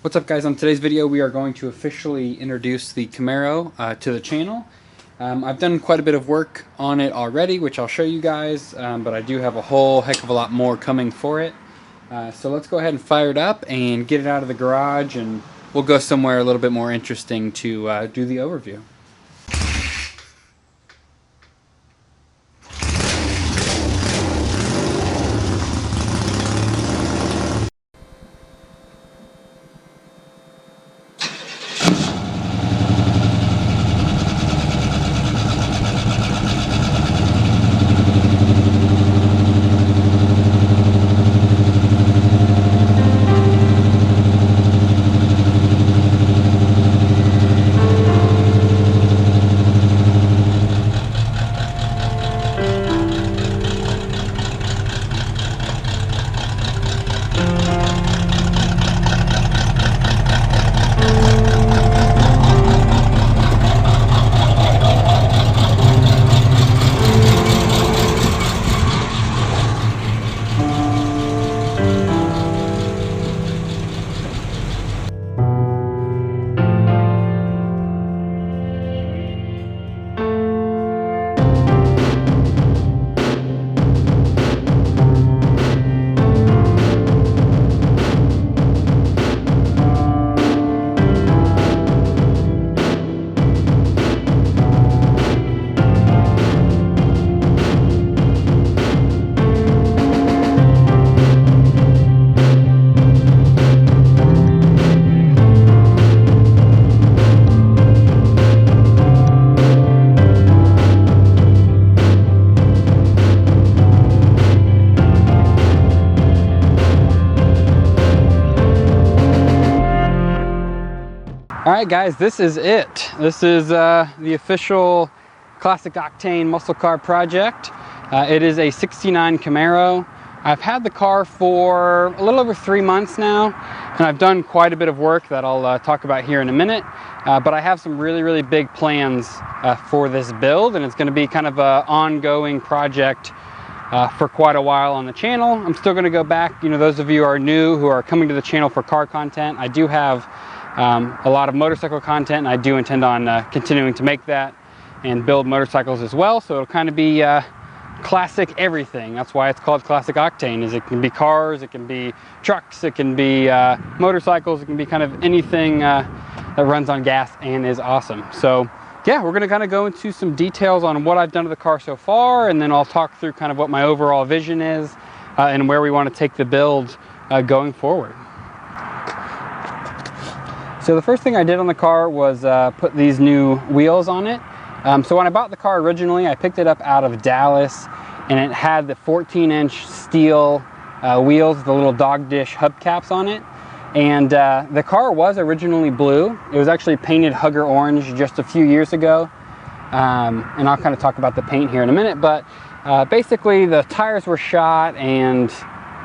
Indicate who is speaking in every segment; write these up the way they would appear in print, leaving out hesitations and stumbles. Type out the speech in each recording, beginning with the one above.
Speaker 1: What's up, guys? On today's video we are going to officially introduce the Camaro to the channel. I've done quite a bit of work on it already, which I'll show you guys, but I do have a whole heck of a lot more coming for it. So let's go ahead and fire it up and get it out of the garage, and we'll go somewhere a little bit more interesting to do the overview. Alright guys, this is it. This is the official Classic Octane muscle car project. It is a 69 Camaro. I've had the car for a little over 3 months now, and I've done quite a bit of work that I'll talk about here in a minute. But I have some really big plans for this build, and it's going to be kind of an ongoing project for quite a while on the channel. I'm still going to go back, those of you who are new, who are coming to the channel for car content, I do have a lot of motorcycle content, and I do intend on continuing to make that and build motorcycles as well. So it'll kind of be classic everything. That's why it's called Classic Octane. Is it can be cars, it can be trucks, it can be motorcycles, it can be kind of anything that runs on gas and is awesome. So yeah, we're going to kind of go into some details on what I've done to the car so far, and then I'll talk through kind of what my overall vision is and where we want to take the build going forward. So the first thing I did on the car was put these new wheels on it. So when I bought the car originally, I picked it up out of Dallas, and it had the 14-inch steel wheels, the little dog dish hubcaps on it. And the car was originally blue. It was actually painted Hugger orange just a few years ago. And I'll kind of talk about the paint here in a minute, but basically the tires were shot, and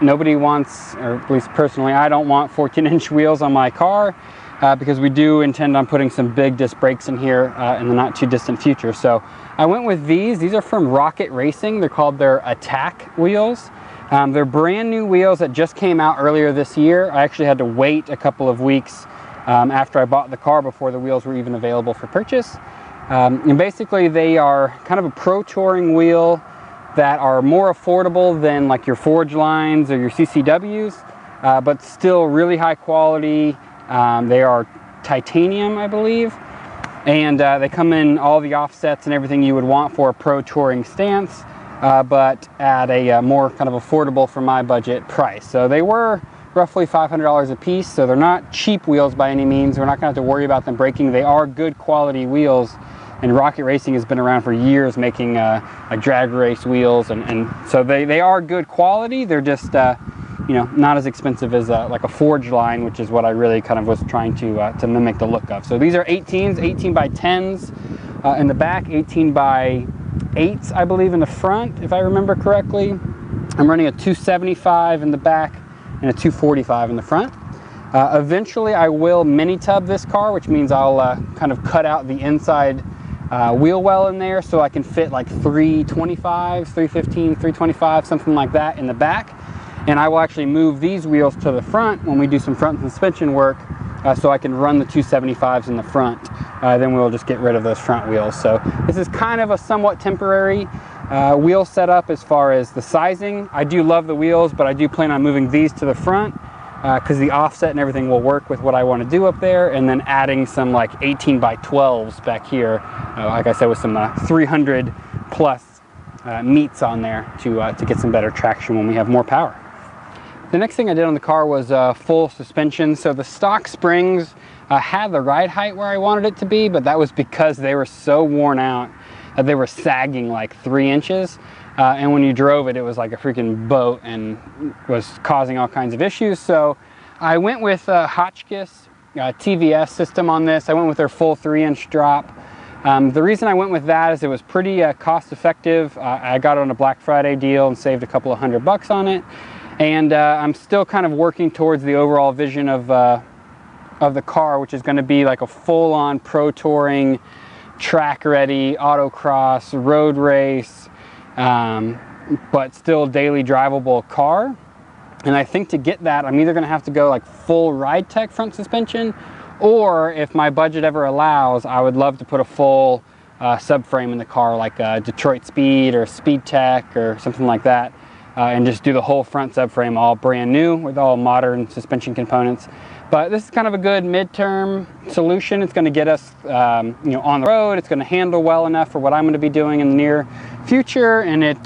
Speaker 1: nobody wants, or at least personally, I don't want 14-inch wheels on my car. Because we do intend on putting some big disc brakes in here in the not too distant future. So I went with these. These are from Rocket Racing. They're called their Attack wheels. They're brand new wheels that just came out earlier this year. I actually had to wait a couple of weeks after I bought the car before the wheels were even available for purchase. And basically they are kind of a pro touring wheel that are more affordable than like your Forge lines or your CCWs, but still really high quality. They are titanium, I believe, and they come in all the offsets and everything you would want for a pro touring stance, but at a more kind of affordable for my budget price. So they were roughly $500 a piece, so they're not cheap wheels by any means. We're not going to have to worry about them breaking. They are good quality wheels, and Rocket Racing has been around for years making like drag race wheels, and so they are good quality. They're just not as expensive as like a Forge line, which is what I really kind of was trying to mimic the look of. So these are 18s, 18 by 10s in the back, 18 by 8s, I believe, in the front, if I remember correctly. I'm running a 275 in the back and a 245 in the front. Eventually I will mini tub this car, which means I'll kind of cut out the inside wheel well in there so I can fit like 325s, 315, 325, something like that in the back. And I will actually move these wheels to the front when we do some front suspension work so I can run the 275s in the front. Then we'll just get rid of those front wheels. So this is kind of a somewhat temporary wheel setup as far as the sizing. I do love the wheels, but I do plan on moving these to the front because the offset and everything will work with what I want to do up there, and then adding some like 18 by 12s back here, like I said, with some 300 plus meats on there to get some better traction when we have more power. The next thing I did on the car was full suspension. So the stock springs had the ride height where I wanted it to be, but that was because they were so worn out that they were sagging like 3 inches. And when you drove it, it was like a freaking boat and was causing all kinds of issues. So I went with Hotchkiss TVS system on this. I went with their full 3-inch drop. The reason I went with that is it was pretty cost effective. I got it on a Black Friday deal and saved a couple of $100 on it. And I'm still kind of working towards the overall vision of the car, which is going to be like a full-on pro touring, track-ready, autocross, road race, but still daily drivable car. And I think to get that, I'm either going to have to go like full Ride Tech front suspension, or if my budget ever allows, I would love to put a full subframe in the car, like Detroit Speed or Speed Tech or something like that. And just do the whole front subframe all brand new with all modern suspension components. But this is kind of a good midterm solution. It's going to get us on the road. It's going to handle well enough for what I'm going to be doing in the near future, and it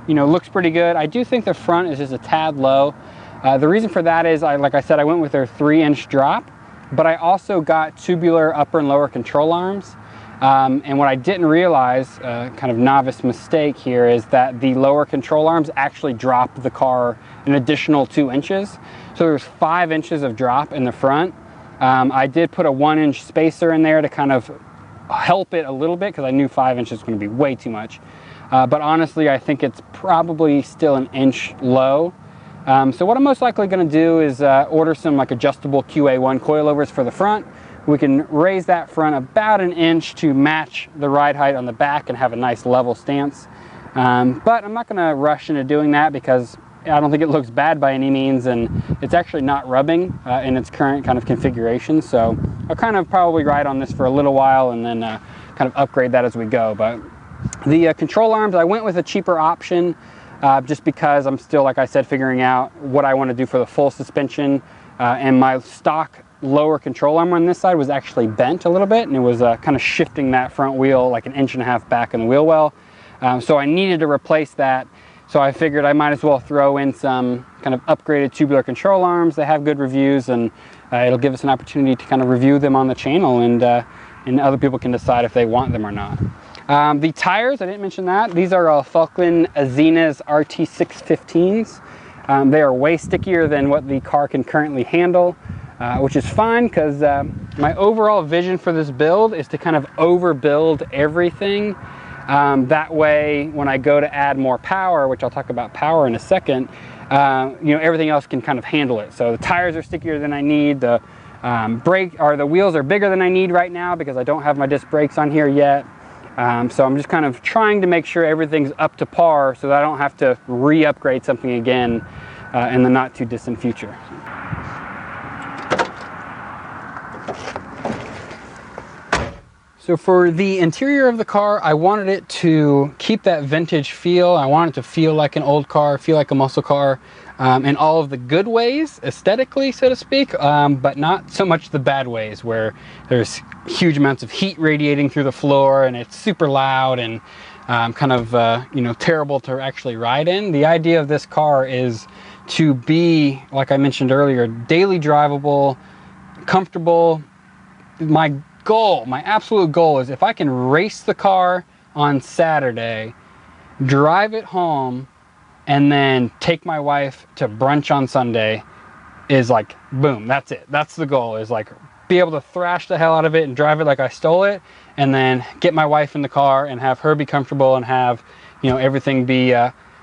Speaker 1: looks pretty good. I do think the front is just a tad low. The reason for that is, like I said, I went with their 3-inch drop, but I also got tubular upper and lower control arms. And what I didn't realize, kind of novice mistake here, is that the lower control arms actually drop the car an additional 2 inches. So there's 5 inches of drop in the front. I did put a 1-inch spacer in there to kind of help it a little bit, because I knew 5 inches was going to be way too much. But honestly, I think it's probably still an inch low. So what I'm most likely going to do is order some like adjustable QA1 coilovers for the front. We can raise that front about an inch to match the ride height on the back and have a nice level stance. But I'm not going to rush into doing that because I don't think it looks bad by any means, and it's actually not rubbing in its current kind of configuration. So I'll kind of probably ride on this for a little while and then kind of upgrade that as we go. But the control arms, I went with a cheaper option just because I'm still, like I said, figuring out what I want to do for the full suspension, and my stock lower control arm on this side was actually bent a little bit, and it was kind of shifting that front wheel like 1.5 inches back in the wheel well. So I needed to replace that. So I figured I might as well throw in some kind of upgraded tubular control arms. They have good reviews, and it'll give us an opportunity to kind of review them on the channel, and other people can decide if they want them or not. The tires, I didn't mention that. These are Falcon Azenas RT615s. They are way stickier than what the car can currently handle. Which is fine, because my overall vision for this build is to kind of overbuild everything. That way, when I go to add more power, which I'll talk about power in a second, everything else can kind of handle it. So the tires are stickier than I need. The the wheels are bigger than I need right now because I don't have my disc brakes on here yet. So I'm just kind of trying to make sure everything's up to par so that I don't have to re-upgrade something again in the not too distant future. So for the interior of the car, I wanted it to keep that vintage feel. I wanted it to feel like an old car, feel like a muscle car, in all of the good ways, aesthetically, so to speak, but not so much the bad ways, where there's huge amounts of heat radiating through the floor and it's super loud and kind of terrible to actually ride in. The idea of this car is to be, like I mentioned earlier, daily drivable, comfortable. My absolute goal is if I can race the car on Saturday, drive it home, and then take my wife to brunch on Sunday, is like, boom, that's it. That's the goal, is like be able to thrash the hell out of it and drive it like I stole it, and then get my wife in the car and have her be comfortable and have, everything be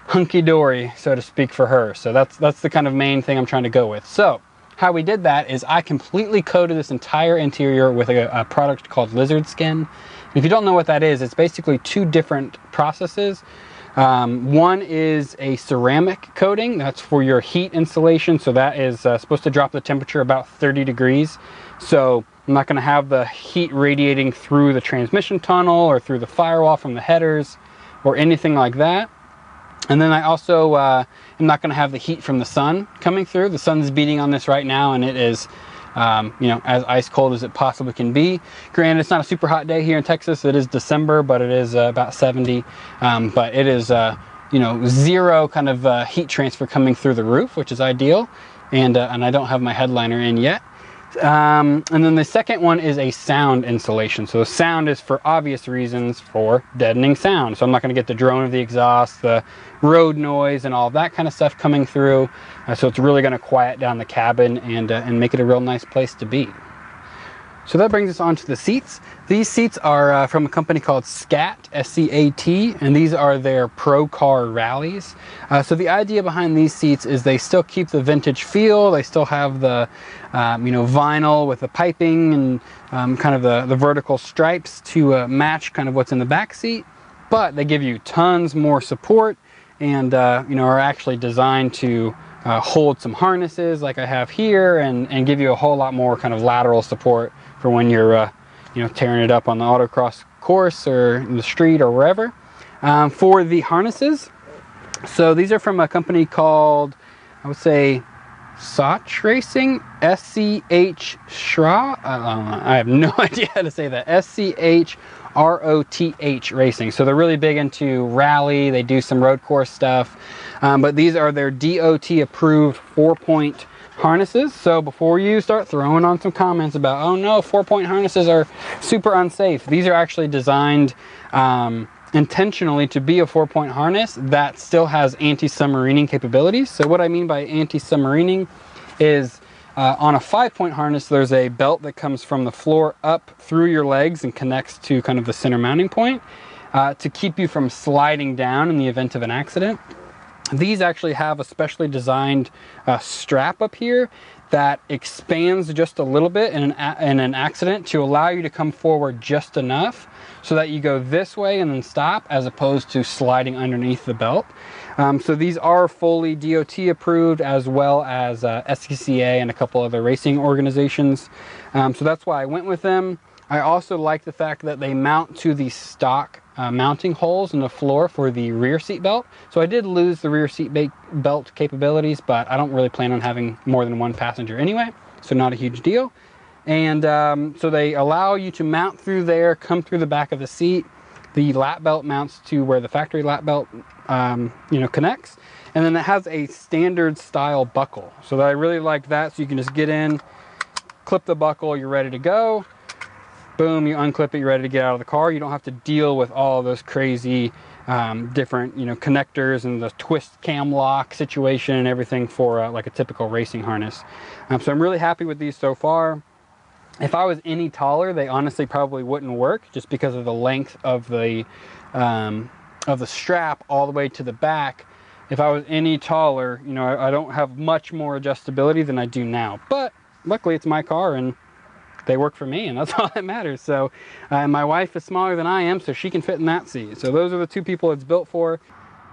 Speaker 1: hunky-dory, so to speak, for her. So that's the kind of main thing I'm trying to go with. So how we did that is I completely coated this entire interior with a product called Lizard Skin. And if you don't know what that is, it's basically 2 different processes. One is a ceramic coating. That's for your heat insulation. So that is supposed to drop the temperature about 30 degrees. So I'm not going to have the heat radiating through the transmission tunnel or through the firewall from the headers or anything like that. And then I also am not going to have the heat from the sun coming through. The sun's beating on this right now, and it is you know, as ice cold as it possibly can be. Granted, it's not a super hot day here in Texas. It is December, but it is about 70. But it is, you know, zero kind of heat transfer coming through the roof, which is ideal. And I don't have my headliner in yet. And then the second one is a sound insulation. So sound is, for obvious reasons, for deadening sound. So I'm not going to get the drone of the exhaust, the road noise, and all of that kind of stuff coming through. So it's really going to quiet down the cabin and make it a real nice place to be. So that brings us on to the seats. These seats are from a company called SCAT, S-C-A-T, and these are their Pro Car Rallies. So the idea behind these seats is they still keep the vintage feel. They still have the you know, vinyl with the piping and kind of the vertical stripes to match kind of what's in the back seat, but they give you tons more support and you know, are actually designed to hold some harnesses like I have here and give you a whole lot more kind of lateral support for when you're you know, tearing it up on the autocross course or in the street or wherever. For the harnesses, so these are from a company called, I would say, Soch Racing, S-C-H Schroth. I have no idea how to say that. S-C-H-R-O-T-H Racing. So they're really big into rally. They do some road course stuff. But these are their DOT approved 4-point harnesses. So before you start throwing on some comments about, oh no, 4-point harnesses are super unsafe, these are actually designed intentionally to be a 4-point harness that still has anti-submarining capabilities. So what I mean by anti-submarining is on a 5-point harness, there's a belt that comes from the floor up through your legs and connects to kind of the center mounting point to keep you from sliding down in the event of an accident. These actually have a specially designed strap up here that expands just a little bit in an accident to allow you to come forward just enough so that you go this way and then stop, as opposed to sliding underneath the belt. So these are fully DOT approved, as well as SCCA and a couple other racing organizations. So that's why I went with them. I also like the fact that they mount to the stock mounting holes in the floor for the rear seat belt. So I did lose the rear seat belt capabilities, but I don't really plan on having more than one passenger anyway, so not a huge deal. And so they allow you to mount through there, come through the back of the seat. The lap belt mounts to where the factory lap belt you know, connects. And then it has a standard style buckle. So I really like that. So you can just get in, clip the buckle, you're ready to go. Boom, you unclip it, you're ready to get out of the car. You don't have to deal with all of those crazy different, you know, connectors and the twist cam lock situation and everything for like a typical racing harness. So I'm really happy with these so far. If I was any taller, they honestly probably wouldn't work, just because of the length of the strap all the way to the back. If I was any taller, you know, I don't have much more adjustability than I do now. But luckily it's my car and they work for me, and that's all that matters. So my wife is smaller than I am, so she can fit in that seat. So those are the two people it's built for.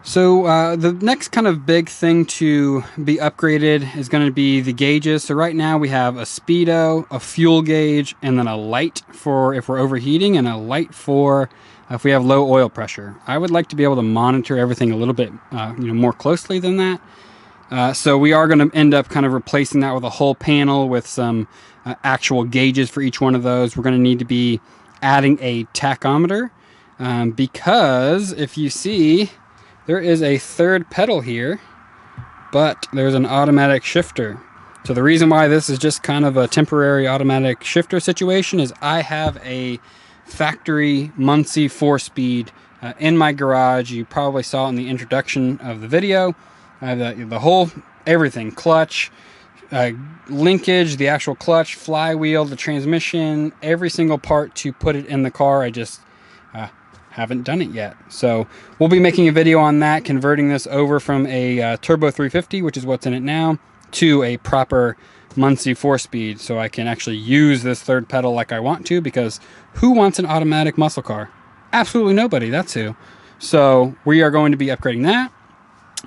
Speaker 1: So the next kind of big thing to be upgraded is going to be the gauges. So right now we have a speedo, a fuel gauge, and then a light for if we're overheating, and a light for if we have low oil pressure. I would like to be able to monitor everything a little bit you know, more closely than that. So we are going to end up kind of replacing that with a whole panel with some actual gauges for each one of those. We're going to need to be adding a tachometer because if you see, there is a third pedal here, but there's an automatic shifter. So the reason why this is just kind of a temporary automatic shifter situation is I have a factory Muncie 4-speed in my garage. You probably saw in the introduction of the video. I have the whole, everything, clutch, linkage, the actual clutch, flywheel, the transmission, every single part to put it in the car. I just haven't done it yet. So we'll be making a video on that, converting this over from a Turbo 350, which is what's in it now, to a proper Muncie 4-speed, so I can actually use this third pedal like I want to, because who wants an automatic muscle car? Absolutely nobody, that's who. So we are going to be upgrading that.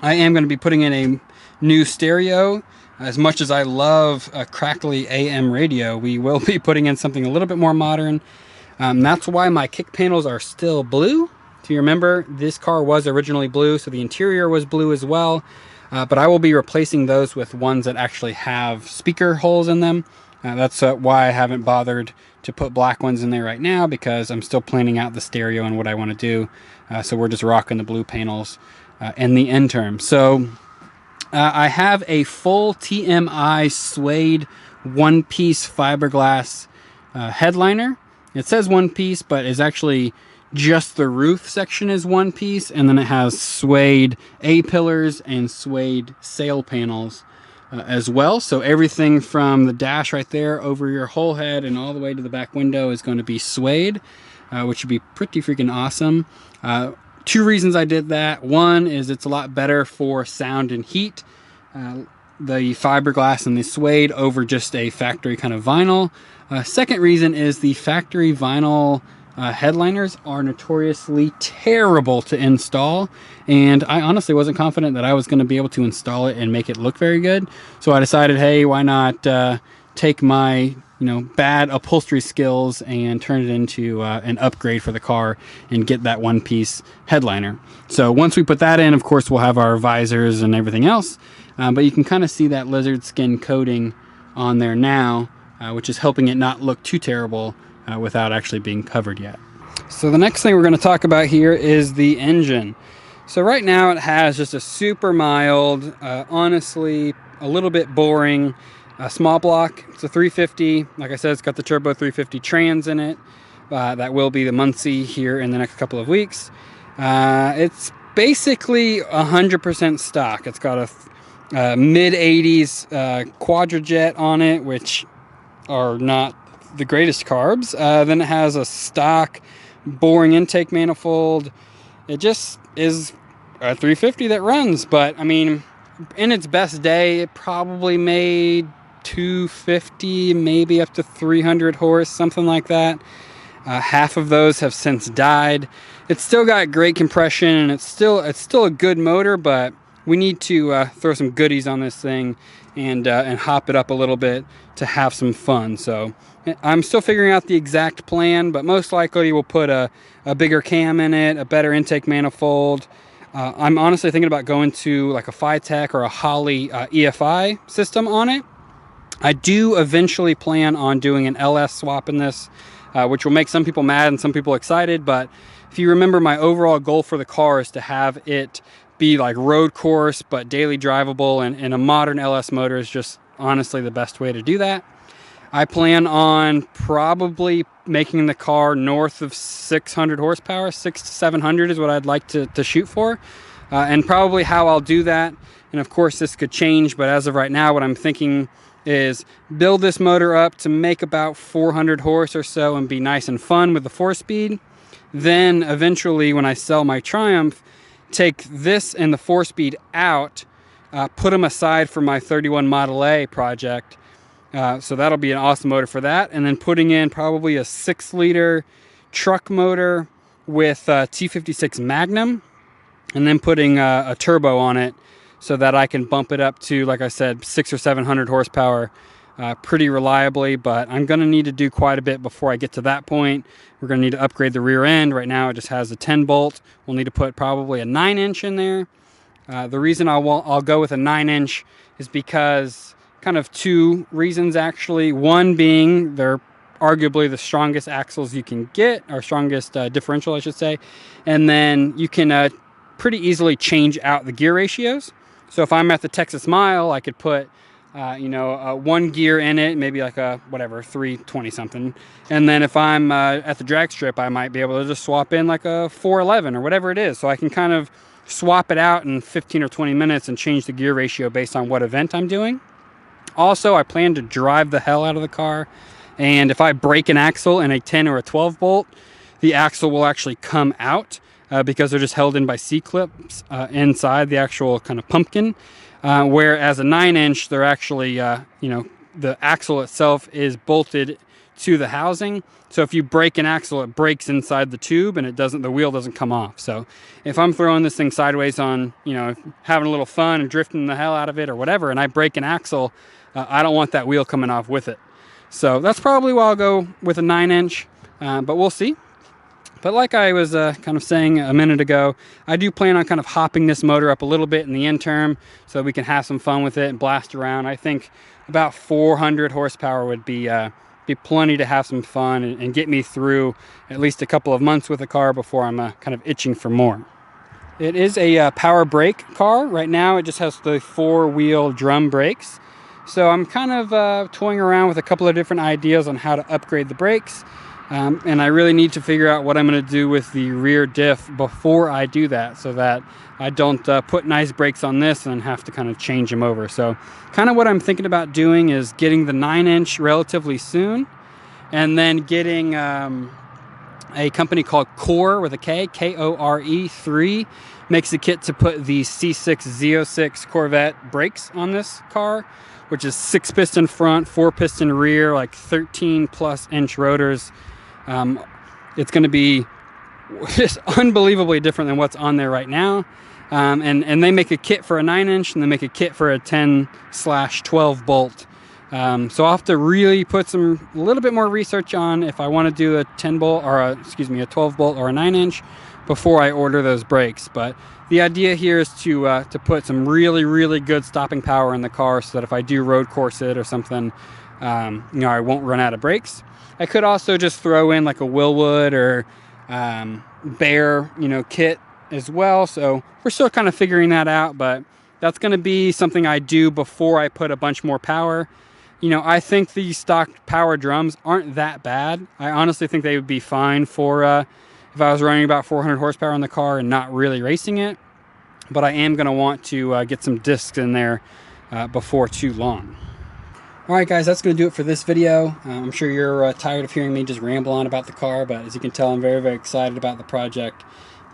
Speaker 1: I am going to be putting in a new stereo. As much as I love a crackly AM radio, we will be putting in something a little bit more modern. That's why my kick panels are still blue. If you remember, this car was originally blue, so the interior was blue as well. But I will be replacing those with ones that actually have speaker holes in them. That's why I haven't bothered to put black ones in there right now, because I'm still planning out the stereo and what I want to do. So we're just rocking the blue panels in the interim. So I have a full TMI suede one-piece fiberglass headliner. It says one piece, but it's actually just the roof section is one piece, and then it has suede A-pillars and suede sail panels as well. So everything from the dash right there over your whole head and all the way to the back window is going to be suede, which would be pretty freaking awesome. Two reasons I did that. One is it's a lot better for sound and heat, the fiberglass and the suede over just a factory kind of vinyl. Second reason is the factory vinyl headliners are notoriously terrible to install, and I honestly wasn't confident that I was going to be able to install it and make it look very good. So I decided, hey, why not take my bad upholstery skills and turn it into an upgrade for the car and get that one piece headliner. So once we put that in, of course, we'll have our visors and everything else, but you can kind of see that lizard skin coating on there now, which is helping it not look too terrible without actually being covered yet. So the next thing we're going to talk about here is the engine. So right now it has just a super mild, honestly a little bit boring small block. It's a 350. Like I said, it's got the turbo 350 trans in it. That will be the Muncie here in the next couple of weeks. It's basically 100% stock. It's got a mid-80s Quadrajet on it, which are not the greatest carbs. Then it has a stock boring intake manifold. It just is a 350 that runs, but I mean, in its best day, it probably made 250, maybe up to 300 horse, something like that. Half of those have since died. It's still got great compression, and it's still a good motor, but we need to throw some goodies on this thing and hop it up a little bit to have some fun. So I'm still figuring out the exact plan, but most likely we'll put a bigger cam in it, a better intake manifold. I'm honestly thinking about going to like a Phytech or a Holley EFI system on it. I do eventually plan on doing an LS swap in this, which will make some people mad and some people excited. But if you remember, my overall goal for the car is to have it be like road course, but daily drivable, and a modern LS motor is just honestly the best way to do that. I plan on probably making the car north of 600 horsepower, 600 to 700 is what I'd like to shoot for. And probably how I'll do that. And of course this could change, but as of right now, what I'm thinking is build this motor up to make about 400 horse or so and be nice and fun with the 4-speed. Then eventually when I sell my Triumph, take this and the 4-speed out, put them aside for my 31 Model A project. So that'll be an awesome motor for that. And then putting in probably a 6-liter truck motor with T56 Magnum, and then putting a turbo on it so that I can bump it up to, like I said, 600 or 700 horsepower pretty reliably. But I'm going to need to do quite a bit before I get to that point. We're going to need to upgrade the rear end. Right now it just has a 10 bolt. We'll need to put probably a 9-inch in there. The reason I'll go with a 9-inch is because kind of two reasons actually. One being they're arguably the strongest axles you can get, or strongest differential I should say, and then you can pretty easily change out the gear ratios. So if I'm at the Texas Mile, I could put one gear in it, maybe like a 320 something, and then if I'm at the drag strip, I might be able to just swap in like a 411 or whatever it is. So I can kind of swap it out in 15 or 20 minutes and change the gear ratio based on what event I'm doing. Also, I plan to drive the hell out of the car, and if I break an axle in a 10 or a 12 bolt, the axle will actually come out because they're just held in by C-clips inside the actual kind of pumpkin, whereas a 9-inch, they're actually the axle itself is bolted to the housing. So if you break an axle, it breaks inside the tube and the wheel doesn't come off. So if I'm throwing this thing sideways on, you know, having a little fun and drifting the hell out of it or whatever, and I break an axle, I don't want that wheel coming off with it. So that's probably why I'll go with a 9-inch, but we'll see. But like I was kind of saying a minute ago, I do plan on kind of hopping this motor up a little bit in the interim so we can have some fun with it and blast around. I think about 400 horsepower would be plenty to have some fun and get me through at least a couple of months with the car before I'm kind of itching for more. It is a power brake car. Right now it just has the 4-wheel drum brakes. So I'm kind of toying around with a couple of different ideas on how to upgrade the brakes. And I really need to figure out what I'm going to do with the rear diff before I do that, so that I don't put nice brakes on this and have to kind of change them over. So kind of what I'm thinking about doing is getting the 9-inch relatively soon, and then getting a company called Core with a K, K-O-R-E 3, makes a kit to put the C6 Z06 Corvette brakes on this car, which is 6-piston front, 4-piston rear, like 13+ inch rotors. It's going to be just unbelievably different than what's on there right now. And they make a kit for a 9-inch, and they make a kit for a 10/12 bolt. So I'll have to really put a little bit more research on if I want to do a 10 bolt or a 12 bolt or a 9-inch before I order those brakes. But the idea here is to put some really, really good stopping power in the car so that if I do road course it or something, you know, I won't run out of brakes. I could also just throw in like a Willwood or Bear, you know, kit as well. So we're still kind of figuring that out, but that's going to be something I do before I put a bunch more power. You know, I think the stock power drums aren't that bad. I honestly think they would be fine for if I was running about 400 horsepower in the car and not really racing it. But I am going to want to get some discs in there before too long. Alright guys, that's going to do it for this video. I'm sure you're tired of hearing me just ramble on about the car, but as you can tell, I'm very, very excited about the project.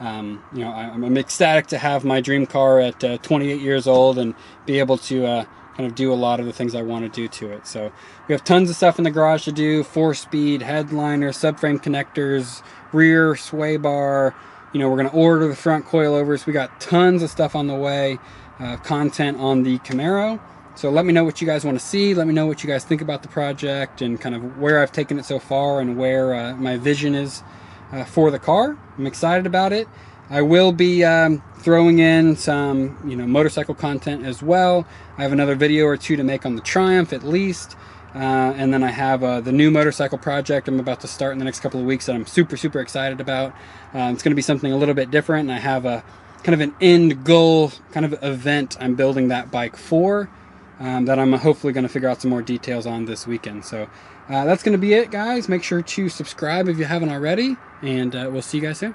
Speaker 1: You know, I'm ecstatic to have my dream car at 28 years old and be able to kind of do a lot of the things I want to do to it. So we have tons of stuff in the garage to do: 4-speed, headliner, subframe connectors, rear sway bar. You know, we're going to order the front coilovers. We got tons of stuff on the way, content on the Camaro. So let me know what you guys want to see. Let me know what you guys think about the project and kind of where I've taken it so far and where my vision is for the car. I'm excited about it. I will be throwing in some, you know, motorcycle content as well. I have another video or two to make on the Triumph at least. And then I have the new motorcycle project I'm about to start in the next couple of weeks that I'm super, super excited about. It's going to be something a little bit different. And I have a kind of an end goal kind of event I'm building that bike for. That I'm hopefully going to figure out some more details on this weekend. So that's going to be it, guys. Make sure to subscribe if you haven't already, and we'll see you guys soon.